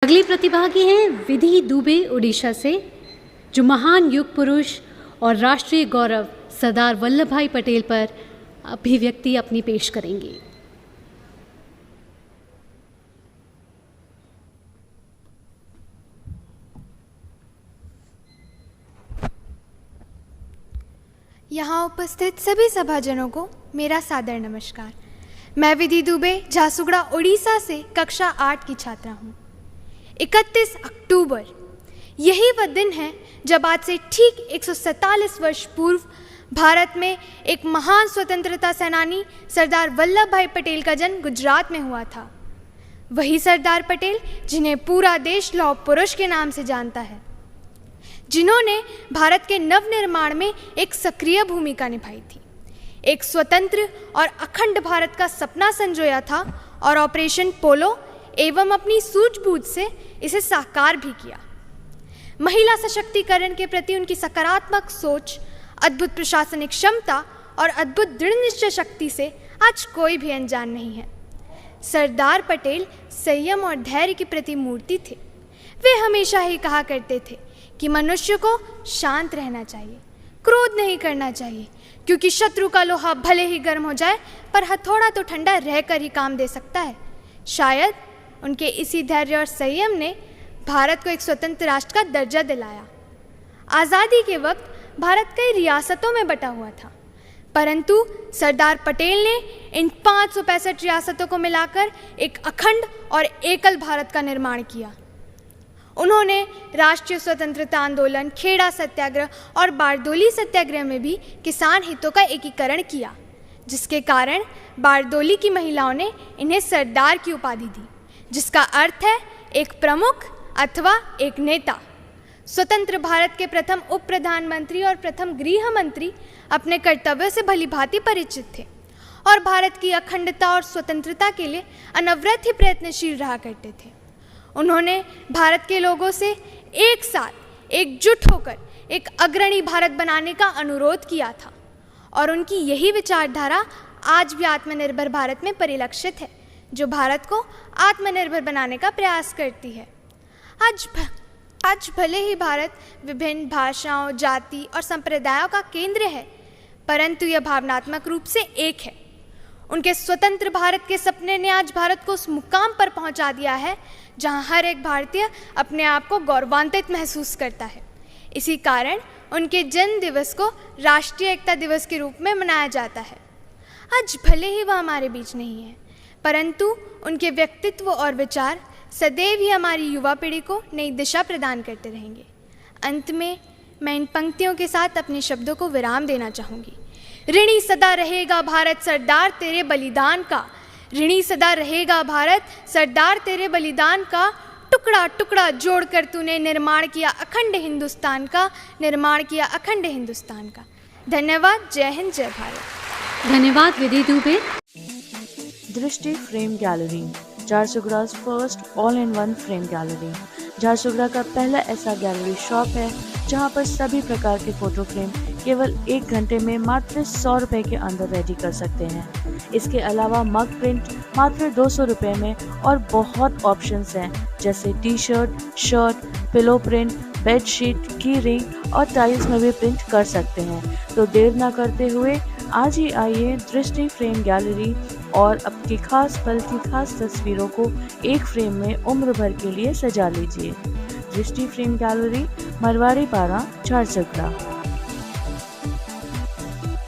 अगली प्रतिभागी हैं विधि दुबे उड़ीसा से, जो महान युग पुरुष और राष्ट्रीय गौरव सरदार वल्लभ भाई पटेल पर अभिव्यक्ति अपनी पेश करेंगी। यहाँ उपस्थित सभी सभाजनों को मेरा सादर नमस्कार। मैं विधि दुबे झारसुगड़ा उड़ीसा से कक्षा 8 की छात्रा हूँ। 31 अक्टूबर यही वह दिन है जब आज से ठीक 147 वर्ष पूर्व भारत में एक महान स्वतंत्रता सेनानी सरदार वल्लभ भाई पटेल का जन्म गुजरात में हुआ था। वही सरदार पटेल जिन्हें पूरा देश लौह पुरुष के नाम से जानता है, जिन्होंने भारत के नवनिर्माण में एक सक्रिय भूमिका निभाई थी, एक स्वतंत्र और अखंड भारत का सपना संजोया था और ऑपरेशन पोलो एवं अपनी सूझबूझ से इसे साकार भी किया। महिला सशक्तिकरण के प्रति उनकी सकारात्मक सोच, अद्भुत प्रशासनिक क्षमता और अद्भुत दृढ़ निश्चय शक्ति से आज कोई भी अनजान नहीं है। सरदार पटेल संयम और धैर्य की प्रतिमूर्ति थे। वे हमेशा ही कहा करते थे कि मनुष्य को शांत रहना चाहिए, क्रोध नहीं करना चाहिए, क्योंकि शत्रु का लोहा भले ही गर्म हो जाए पर हथौड़ा तो ठंडा रहकर ही काम दे सकता है। शायद उनके इसी धैर्य और संयम ने भारत को एक स्वतंत्र राष्ट्र का दर्जा दिलाया। आज़ादी के वक्त भारत कई रियासतों में बटा हुआ था, परंतु सरदार पटेल ने इन 565 रियासतों को मिलाकर एक अखंड और एकल भारत का निर्माण किया। उन्होंने राष्ट्रीय स्वतंत्रता आंदोलन, खेड़ा सत्याग्रह और बारदोली सत्याग्रह में भी किसान हितों का एकीकरण किया, जिसके कारण बारदोली की महिलाओं ने इन्हें सरदार की उपाधि दी, जिसका अर्थ है एक प्रमुख अथवा एक नेता। स्वतंत्र भारत के प्रथम उप प्रधानमंत्री और प्रथम गृह मंत्री अपने कर्तव्यों से भलीभांति परिचित थे और भारत की अखंडता और स्वतंत्रता के लिए अनवरत ही प्रयत्नशील रहा करते थे। उन्होंने भारत के लोगों से एक साथ एकजुट होकर एक अग्रणी भारत बनाने का अनुरोध किया था और उनकी यही विचारधारा आज भी आत्मनिर्भर भारत में परिलक्षित है, जो भारत को आत्मनिर्भर बनाने का प्रयास करती है। आज भले ही भारत विभिन्न भाषाओं, जाति और संप्रदायों का केंद्र है, परंतु यह भावनात्मक रूप से एक है। उनके स्वतंत्र भारत के सपने ने आज भारत को उस मुकाम पर पहुंचा दिया है जहां हर एक भारतीय अपने आप को गौरवान्वित महसूस करता है। इसी कारण उनके जन्म दिवस को राष्ट्रीय एकता दिवस के रूप में मनाया जाता है। आज भले ही वह हमारे बीच नहीं है, परंतु उनके व्यक्तित्व और विचार सदैव ही हमारी युवा पीढ़ी को नई दिशा प्रदान करते रहेंगे। अंत में मैं इन पंक्तियों के साथ अपने शब्दों को विराम देना चाहूँगी। ऋणी सदा रहेगा भारत सरदार तेरे बलिदान का, ऋणी सदा रहेगा भारत सरदार तेरे बलिदान का, टुकड़ा टुकड़ा जोड़कर तूने निर्माण किया अखंड हिंदुस्तान का, निर्माण किया अखंड हिंदुस्तान का। धन्यवाद। जय हिंद, जय भारत। धन्यवाद Vidhi Dubey. Drishti frame gallery, Jharsuguda's first all in one frame gallery. Jharsuguda का पहला ऐसा गैलरी शॉप है जहां पर सभी प्रकार के फोटो फ्रेम केवल 1 घंटे में मात्र 100 रुपये के अंदर रेडी कर सकते हैं। इसके अलावा मग प्रिंट मात्र 200 रुपये में और बहुत ऑप्शंस हैं, जैसे T shirt, shirt, pillow print, bedsheet, की रिंग और टाइल्स में भी प्रिंट कर सकते हैं। तो देर ना करते हुए आज ही आइए दृष्टि फ्रेम गैलरी और आपकी खास पल की खास तस्वीरों को एक फ्रेम में उम्र भर के लिए सजा लीजिए। दृष्टि फ्रेम गैलरी, मरवाड़ी पारा, झारसुगड़ा।